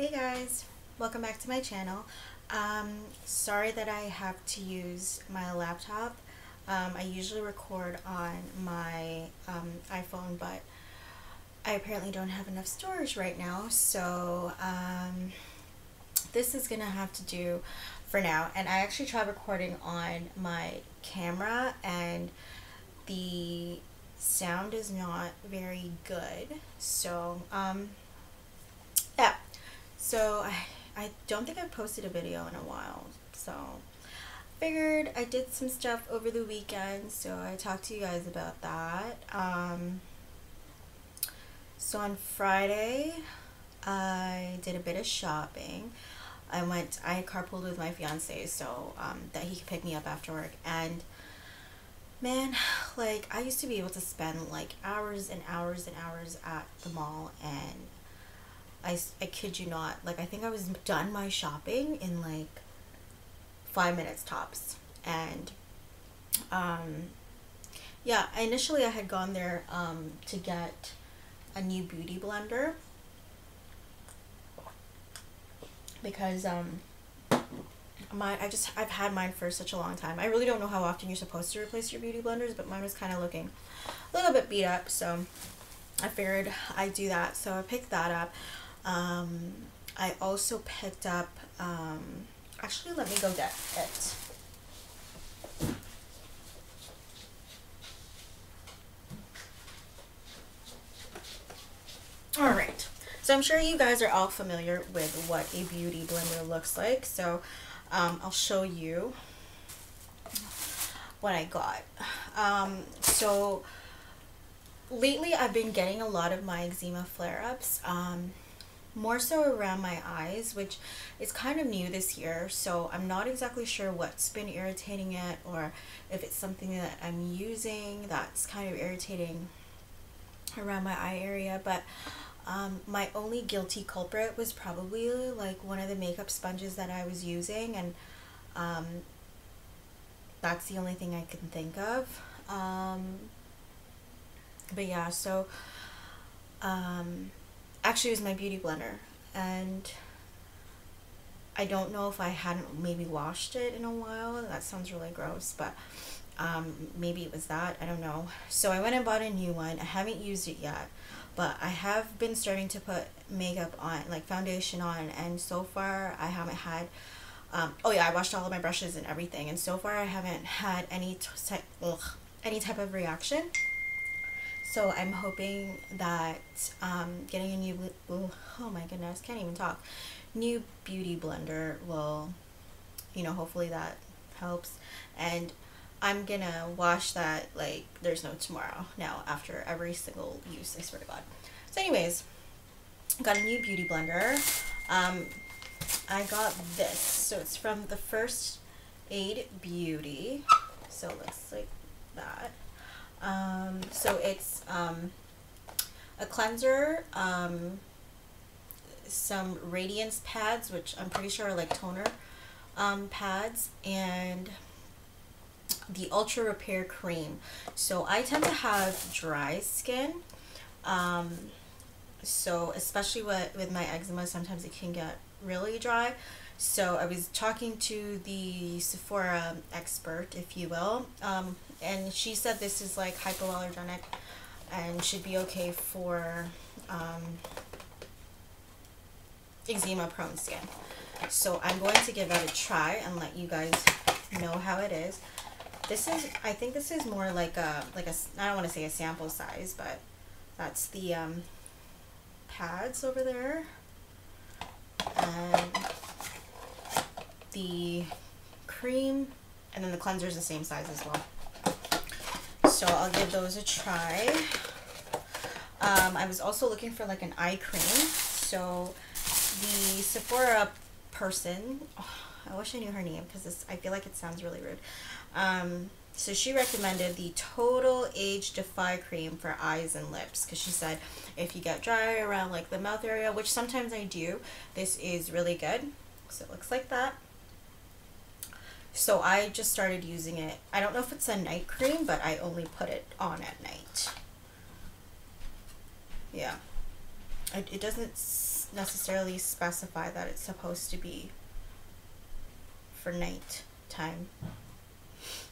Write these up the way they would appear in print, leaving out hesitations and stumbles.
Hey guys, welcome back to my channel. Sorry that I have to use my laptop. I usually record on my iPhone, but I apparently don't have enough storage right now, so this is gonna have to do for now. And I actually tried recording on my camera and the sound is not very good, so yeah. So I don't think I've posted a video in a while, so figured I did some stuff over the weekend, so I talked to you guys about that. So on Friday I did a bit of shopping. I carpooled with my fiance so that he could pick me up after work, and man, like, I used to be able to spend like hours and hours and hours at the mall, and I kid you not, like, I think I was done my shopping in like 5 minutes tops. And yeah, initially I had gone there to get a new beauty blender because I've had mine for such a long time. I really don't know how often you're supposed to replace your beauty blenders, but mine was kind of looking a little bit beat up, so I figured I'd do that. So I picked that up. I also picked up, actually, let me go get it. Alright, so I'm sure you guys are all familiar with what a beauty blender looks like, so I'll show you what I got. So lately I've been getting a lot of my eczema flare-ups, more so around my eyes, which is kind of new this year, so I'm not exactly sure what's been irritating it, or if it's something that I'm using that's kind of irritating around my eye area. But my only guilty culprit was probably like one of the makeup sponges that I was using, and that's the only thing I can think of. But yeah, so actually it was my beauty blender, and I don't know if I hadn't maybe washed it in a while. That sounds really gross, but maybe it was that, I don't know. So I went and bought a new one. I haven't used it yet, but I have been starting to put makeup on, like foundation on, and so far I haven't had oh yeah, I washed all of my brushes and everything, and so far I haven't had any type of reaction. So I'm hoping that getting a new, oh my goodness, can't even talk, new beauty blender will, you know, hopefully that helps. And I'm gonna wash that like there's no tomorrow now after every single use, I swear to God. So anyways, got a new beauty blender. I got this, so it's from the First Aid Beauty, so it looks like that. So it's a cleanser, some radiance pads, which I'm pretty sure are like toner pads, and the Ultra Repair Cream. So I tend to have dry skin, so especially with my eczema, sometimes it can get really dry. So I was talking to the Sephora expert, if you will, and she said this is like hypoallergenic and should be okay for eczema prone skin. So I'm going to give that a try and let you guys know how it is. This is, I think this is more like a, I don't want to say a sample size, but that's the pads over there, and the cream, and then the cleanser is the same size as well. So I'll give those a try. I was also looking for like an eye cream. So the Sephora person, oh, I wish I knew her name because I feel like it sounds really rude. So she recommended the Total Age Defy Cream for eyes and lips, because she said if you get dry around like the mouth area, which sometimes I do, this is really good. So it looks like that. So I just started using it. I don't know if it's a night cream, but I only put it on at night. Yeah. It doesn't necessarily specify that it's supposed to be for night time.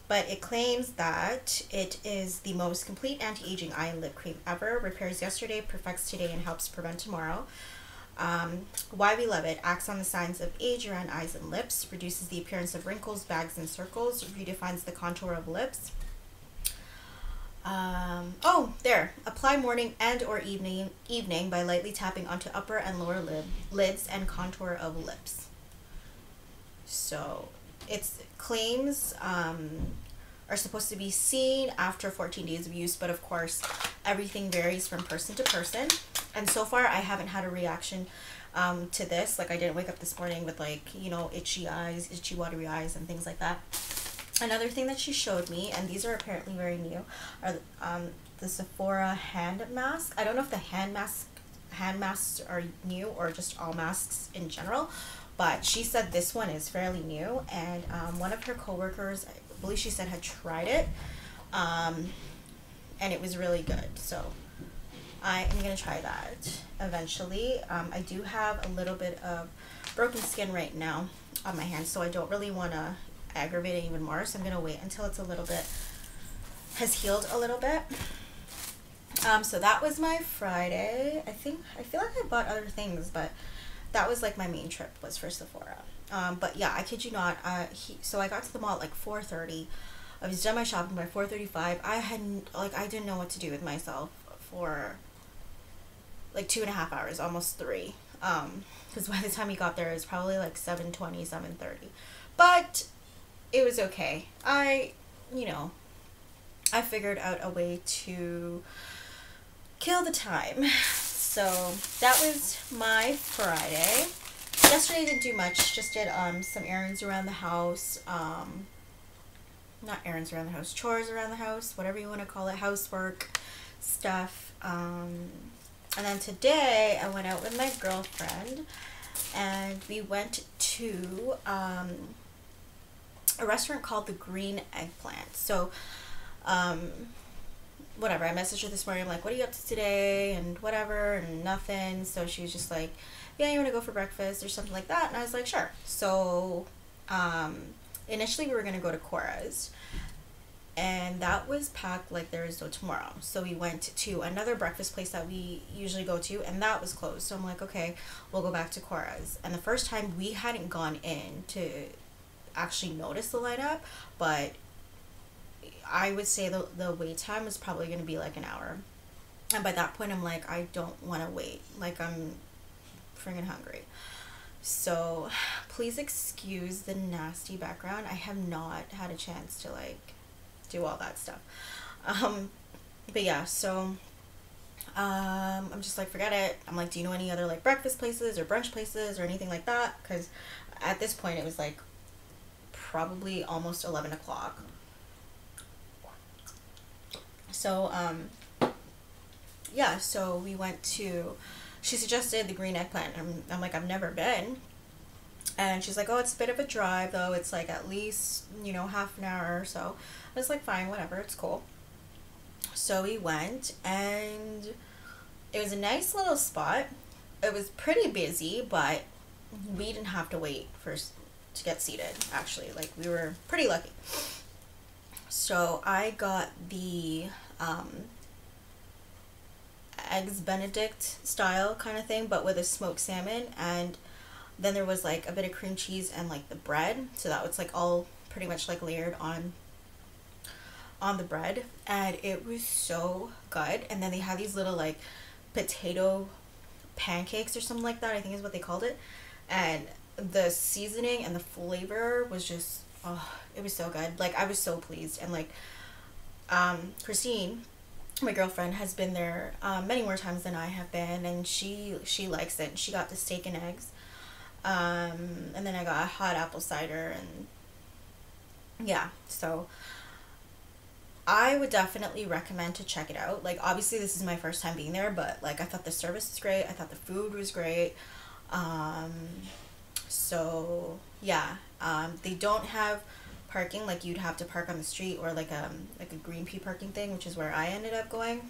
But it claims that it is the most complete anti-aging eye and lip cream ever. Repairs yesterday, perfects today, and helps prevent tomorrow. Why we love it: acts on the signs of age around eyes and lips, reduces the appearance of wrinkles, bags, and circles, redefines the contour of lips. Oh, there. Apply morning and or evening by lightly tapping onto upper and lower lids and contour of lips. So its claims are supposed to be seen after 14 days of use, but of course everything varies from person to person. And so far I haven't had a reaction to this. Like, I didn't wake up this morning with, like, you know, itchy eyes, itchy watery eyes and things like that. Another thing that she showed me, and these are apparently very new, are the Sephora hand mask. I don't know if the hand masks are new or just all masks in general, but she said this one is fairly new, and one of her coworkers, I believe she said, had tried it, and it was really good. So I am going to try that eventually. I do have a little bit of broken skin right now on my hands, so I don't really want to aggravate it even more, so I'm going to wait until it's a little bit, has healed a little bit. So that was my Friday. I feel like I bought other things, but that was like my main trip, was for Sephora. But yeah, I kid you not, so I got to the mall at like 4:30. I was done my shopping by 4:35. I didn't know what to do with myself for like 2.5 hours, almost 3. Because by the time we got there, it was probably like 7:20, 7:30. But it was okay. I figured out a way to kill the time. So that was my Friday. Yesterday I didn't do much, just did some errands around the house. Not errands around the house, chores around the house, whatever you want to call it, housework stuff. And then today I went out with my girlfriend and we went to a restaurant called the Green Eggplant. So whatever, I messaged her this morning, I'm like, what are you up to today, and whatever, and nothing. So she was just like, yeah, you want to go for breakfast or something like that? And I was like, sure. So initially we were going to go to Cora's, and that was packed like there is no tomorrow. So we went to another breakfast place that we usually go to, and that was closed. So I'm like, okay, we'll go back to Cora's. And the first time we hadn't gone in to actually notice the lineup, but I would say the wait time was probably going to be like an hour. And by that point I'm like, I don't want to wait, like I'm friggin' hungry. So please excuse the nasty background. I have not had a chance to like do all that stuff. But yeah, so I'm just like, forget it. I'm like, do you know any other like breakfast places or brunch places or anything like that? Because at this point it was like probably almost 11 o'clock. So yeah, so we went to, she suggested the Green Eggplant. I'm like, I've never been. And she's like, oh, it's a bit of a drive though, it's like at least, you know, half an hour or so. I was like, fine, whatever, it's cool. So we went, and it was a nice little spot. It was pretty busy, but we didn't have to wait to get seated, actually. Like, we were pretty lucky. So I got the eggs Benedict style kind of thing, but with a smoked salmon, and then there was like a bit of cream cheese and like the bread, so that was like all pretty much like layered on the bread, and it was so good. And then they had these little like potato pancakes or something like that, I think is what they called it, and the seasoning and the flavor was just, oh, it was so good. Like, I was so pleased. And like Christine, my girlfriend, has been there many more times than I have been, and she likes it. She got the steak and eggs, and then I got a hot apple cider, and yeah, so I would definitely recommend to check it out. Like, obviously this is my first time being there, but like, I thought the service was great, I thought the food was great. So yeah, they don't have parking, like you'd have to park on the street, or like a green pea parking thing, which is where I ended up going.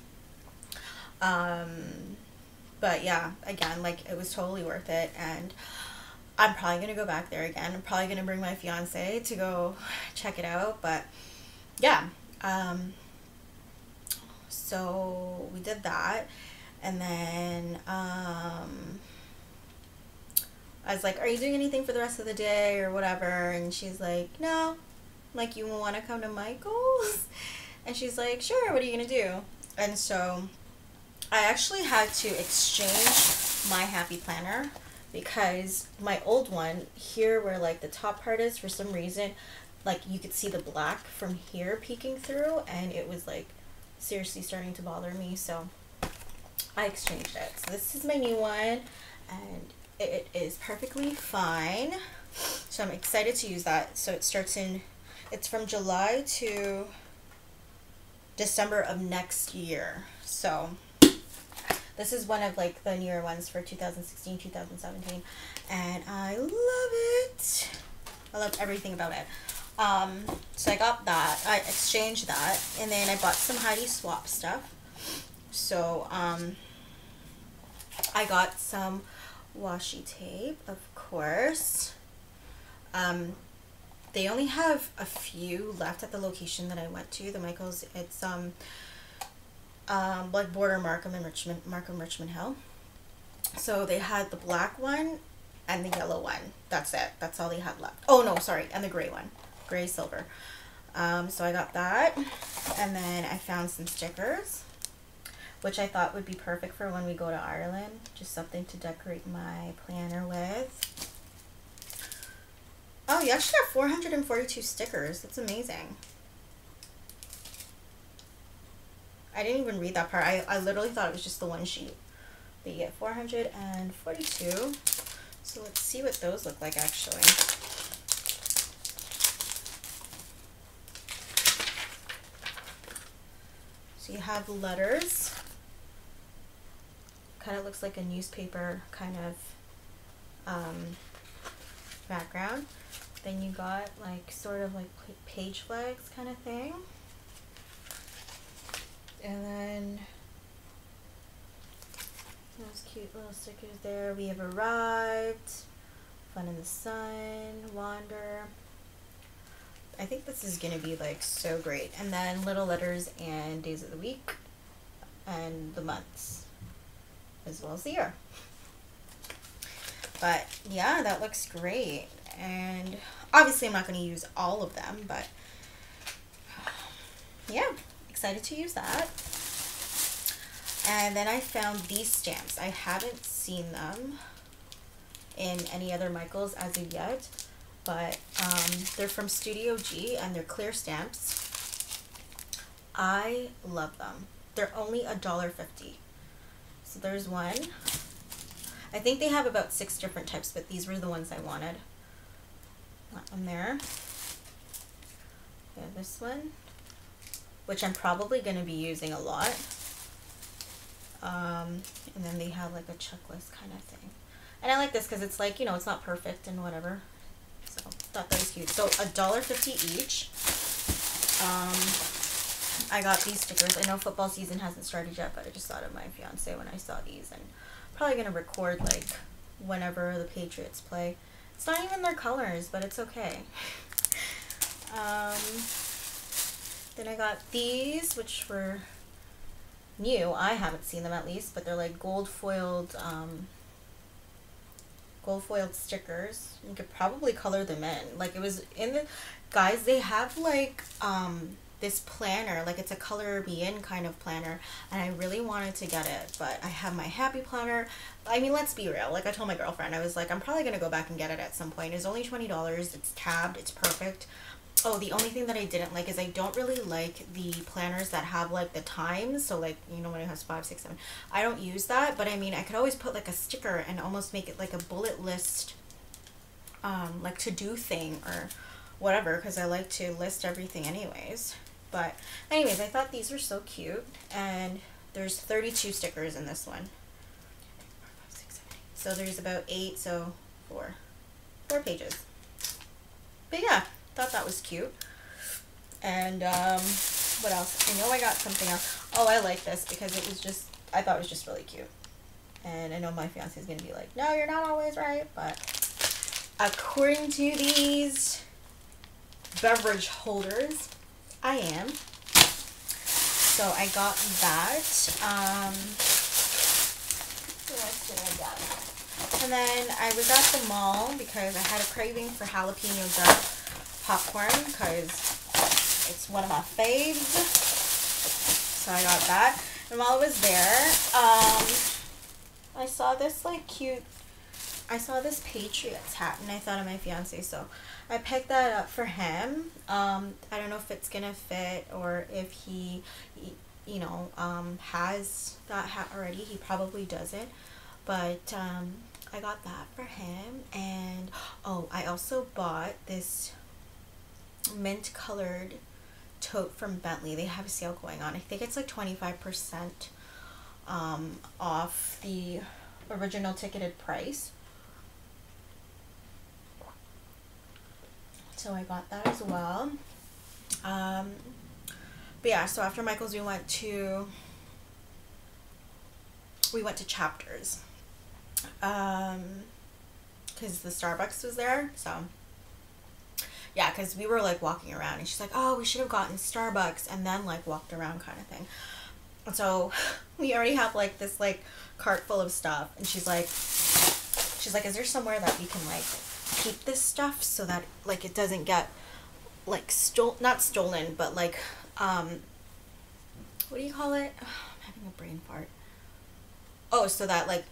But yeah, again, like it was totally worth it, and I'm probably gonna go back there again. I'm probably gonna bring my fiance to go check it out. But yeah, so we did that, and then I was like, "Are you doing anything for the rest of the day or whatever?" And she's like, "No." I'm like, "You want to come to Michael's?" And she's like, "Sure. What are you gonna do?" And so I actually had to exchange my happy planner because my old one here, where like the top part is, for some reason, like you could see the black from here peeking through, and it was like seriously starting to bother me. So I exchanged it. So this is my new one, and it is perfectly fine. So I'm excited to use that. So it's from July to December of next year. So this is one of like the newer ones for 2016, 2017, and I love it. I love everything about it. So I got that. I exchanged that, and then I bought some Heidi Swap stuff. So I got some washi tape, of course. They only have a few left at the location that I went to, the Michaels. It's like border Markham Richmond Hill. So they had the black one and the yellow one. That's it. That's all they had left. Oh no, sorry, and the gray one, gray silver. So I got that, and then I found some stickers, which I thought would be perfect for when we go to Ireland. Just something to decorate my planner with. Oh, you actually have 442 stickers. That's amazing. I didn't even read that part. I literally thought it was just the one sheet. But you get 442. So let's see what those look like actually. So you have letters. Kind of looks like a newspaper kind of background. Then you got like sort of like page flags kind of thing. And then those cute little stickers there. We have arrived, fun in the sun, wander. I think this is gonna be like so great. And then little letters and days of the week and the months, as well as the year. But yeah, that looks great. And obviously I'm not going to use all of them, but yeah, excited to use that. And then I found these stamps. I haven't seen them in any other Michaels as of yet, but they're from Studio G and they're clear stamps. I love them. They're only $1.50. So there's one. I think they have about 6 different types, but these were the ones I wanted. That one there. Yeah, this one, which I'm probably going to be using a lot. And then they have like a checklist kind of thing. And I like this because it's like, you know, it's not perfect and whatever. So thought that was cute. So $1.50 each. I got these stickers. I know football season hasn't started yet, but I just thought of my fiance when I saw these, and probably gonna record like whenever the Patriots play. It's not even their colors, but it's okay. Then I got these, which were new. I haven't seen them at least, but they're like gold foiled stickers. You could probably color them in. Like it was in the guys. They have like this planner, like it's a color me in kind of planner, and I really wanted to get it, but I have my happy planner. I mean, let's be real, like I told my girlfriend, I was like, I'm probably gonna go back and get it at some point. It's only $20, it's tabbed, it's perfect. Oh, the only thing that I didn't like is I don't really like the planners that have like the times, so like, you know, when it has 5, 6, 7, I don't use that. But I mean, I could always put like a sticker and almost make it like a bullet list, like to-do thing or whatever, because I like to list everything anyways. But anyways, I thought these were so cute, and there's 32 stickers in this one. So there's about 8, so 4 pages. But yeah, thought that was cute. And what else? I know I got something else. Oh, I like this because it was just, I thought it was just really cute. And I know my fiance is gonna be like, no, you're not always right, but according to these beverage holders, I am. So I got that. What else did I get? And then I was at the mall because I had a craving for jalapeno dark popcorn because it's one of my faves. So I got that. And while I was there, I saw this like cute, I saw this Patriots hat and I thought of my fiance, so I picked that up for him. I don't know if it's gonna fit or if he you know, has that hat already. He probably doesn't, but I got that for him. And oh, I also bought this mint colored tote from Bentley. They have a sale going on. I think it's like 25% off the original ticketed price. So I got that as well. But yeah, so after Michael's we went to Chapters. Because the Starbucks was there, so yeah, because we were like walking around and she's like, oh, we should have gotten Starbucks and then like walked around kind of thing. And so we already have like this like cart full of stuff, and she's like, is there somewhere that we can like keep this stuff so that like it doesn't get like not stolen, but like what do you call it? Oh, I'm having a brain fart. Oh, so that like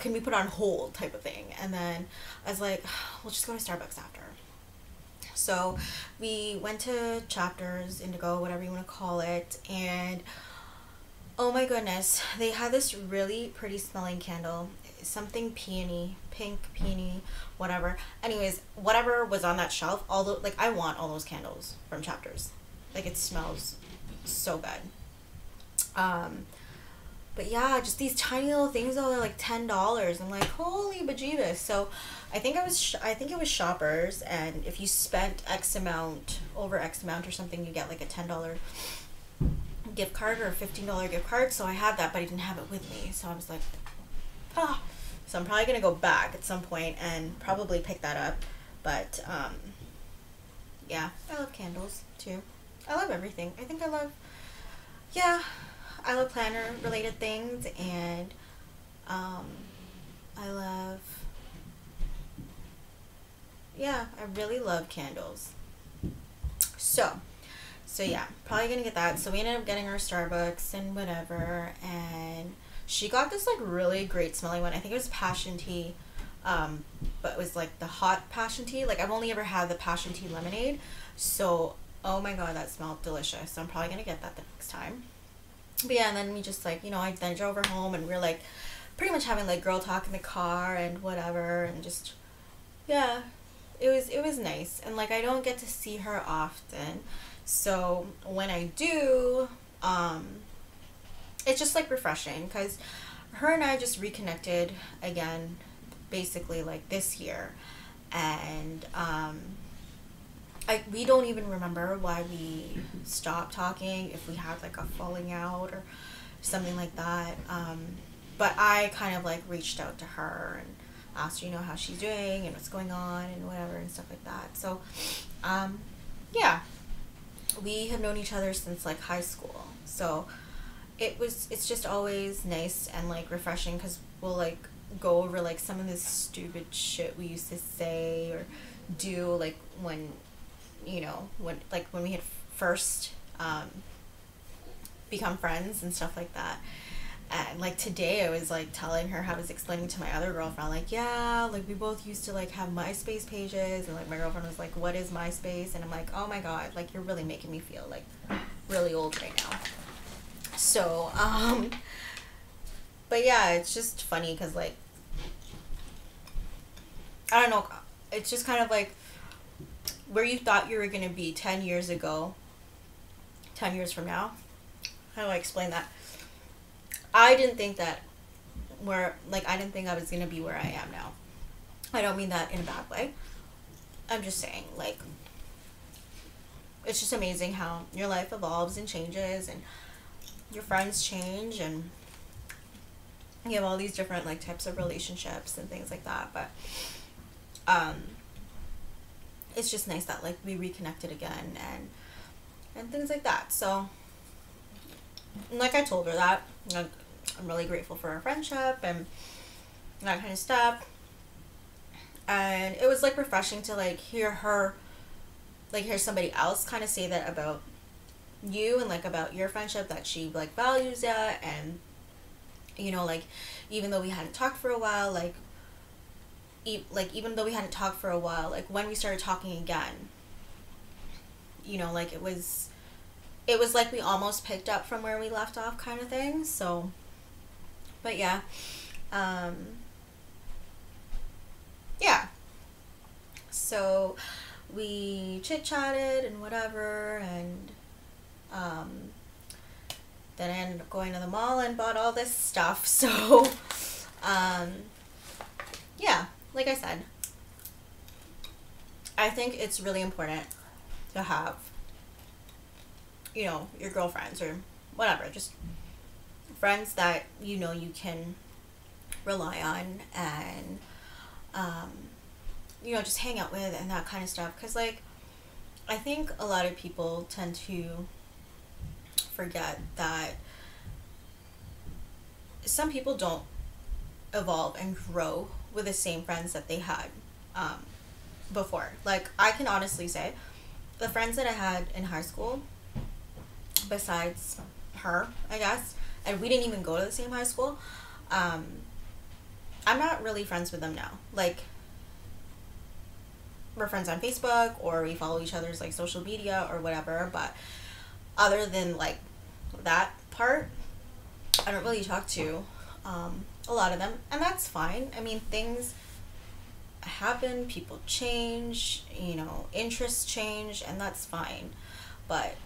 can we put on hold type of thing. And then I was like, we'll just go to Starbucks after. So we went to Chapters, Indigo, whatever you want to call it, and oh my goodness, they had this really pretty smelling candle, something peony, pink peony, whatever. Anyways, whatever was on that shelf, all the like I want all those candles from Chapters. Like it smells so good. But yeah, just these tiny little things though, they're like $10. I'm like, holy bejeebus. So I think it was Shoppers, and if you spent X amount, over X amount or something, you get like a $10 gift card or a $15 gift card. So I had that, but I didn't have it with me. So I was like, ah. So I'm probably gonna go back at some point and probably pick that up. But yeah, I love candles too. I love everything. I think I love planner related things, and I really love candles. So yeah, probably gonna get that. So we ended up getting our Starbucks and whatever, and she got this like really great smelling one. I think it was passion tea, but it was like the hot passion tea. Like I've only ever had the passion tea lemonade, so oh my god, that smelled delicious. So I'm probably gonna get that the next time. But yeah, and then we just like, I then drove her home, and we are like pretty much having like girl talk in the car and whatever, and just yeah, it was nice. And like I don't get to see her often, so when I do, it's just like refreshing, because her and I just reconnected again basically like this year, and we don't even remember why we stopped talking, if we had like a falling out or something like that. But I kind of like reached out to her and asked her, how she's doing and what's going on and whatever and stuff like that. So, yeah, we have known each other since like high school. So it's just always nice and like refreshing, because we'll like go over like some of this stupid shit we used to say or do, like when we had first become friends and stuff like that. And like today I was like telling her how I was explaining to my other girlfriend, like, yeah, like we both used to like have MySpace pages, and like my girlfriend was like, what is MySpace? And I'm like, oh my god, like you're really making me feel like really old right now. So but yeah, it's just funny because like I don't know, it's just kind of like where you thought you were going to be 10 years ago, 10 years from now. How do I explain that? I didn't think I was going to be where I am now. I don't mean that in a bad way. I'm just saying, like, it's just amazing how your life evolves and changes, and your friends change, and you have all these different like types of relationships and things like that, but um it's just nice that like we reconnected again and things like that. So like I told her that like, I'm really grateful for our friendship and that kind of stuff. And it was like refreshing to like hear somebody else kind of say that about you and like about your friendship, that she like values it. And like even though we hadn't talked for a while, like even though we hadn't talked for a while, like when we started talking again, like it was like we almost picked up from where we left off kind of thing. So but yeah, yeah, so we chit chatted and whatever, and then I ended up going to the mall and bought all this stuff. So yeah, like I said, I think it's really important to have your girlfriends or whatever, just friends that you can rely on and just hang out with and that kind of stuff. Because like I think a lot of people tend to forget that some people don't evolve and grow with the same friends that they had before. Like I can honestly say the friends that I had in high school, besides her, I guess, and we didn't even go to the same high school, I'm not really friends with them now. Like we're friends on Facebook or we follow each other's like social media or whatever, but other than like that part, I don't really talk to a lot of them, and that's fine. I mean, things happen, people change, interests change, and that's fine. But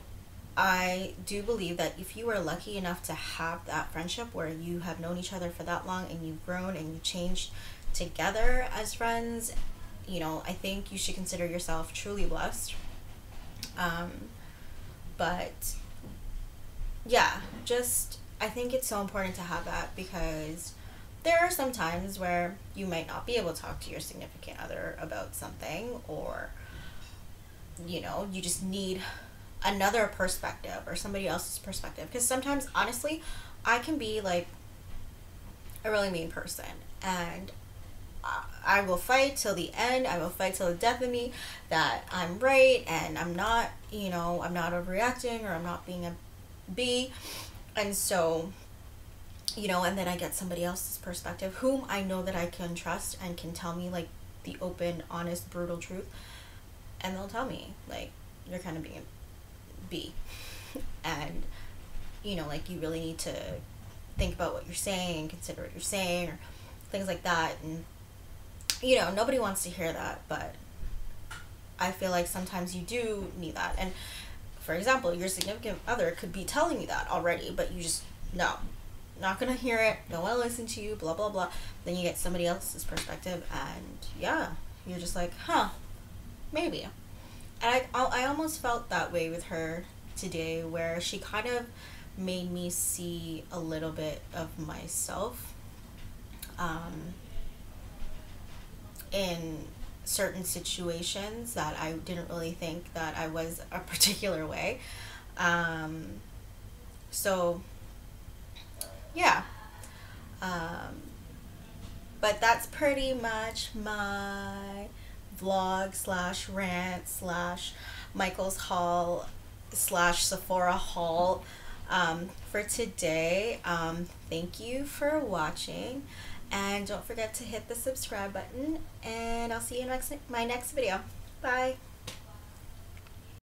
I do believe that if you are lucky enough to have that friendship where you have known each other for that long and you've grown and you changed together as friends, I think you should consider yourself truly blessed. But yeah, just I think it's so important to have that, because there are some times where you might not be able to talk to your significant other about something, or you just need another perspective or somebody else's perspective. Because sometimes honestly I can be like a really mean person, and I will fight till the end. I will fight till the death of me that I'm right and I'm not overreacting or I'm not being a B. And so and then I get somebody else's perspective whom I know that I can trust and can tell me like the open, honest, brutal truth, and they'll tell me like, you're kind of being a B and like you really need to think about what you're saying, consider what you're saying, or things like that. And nobody wants to hear that, but I feel like sometimes you do need that. And for example, your significant other could be telling you that already, but you just not gonna hear it, don't want to listen to you, blah blah blah. Then you get somebody else's perspective, and yeah, you're just like, maybe. And I almost felt that way with her today, where she kind of made me see a little bit of myself in certain situations that I didn't really think that I was a particular way. So yeah, but that's pretty much my vlog slash rant slash Michael's haul slash Sephora haul for today. Thank you for watching, and don't forget to hit the subscribe button, and I'll see you in my next video. Bye.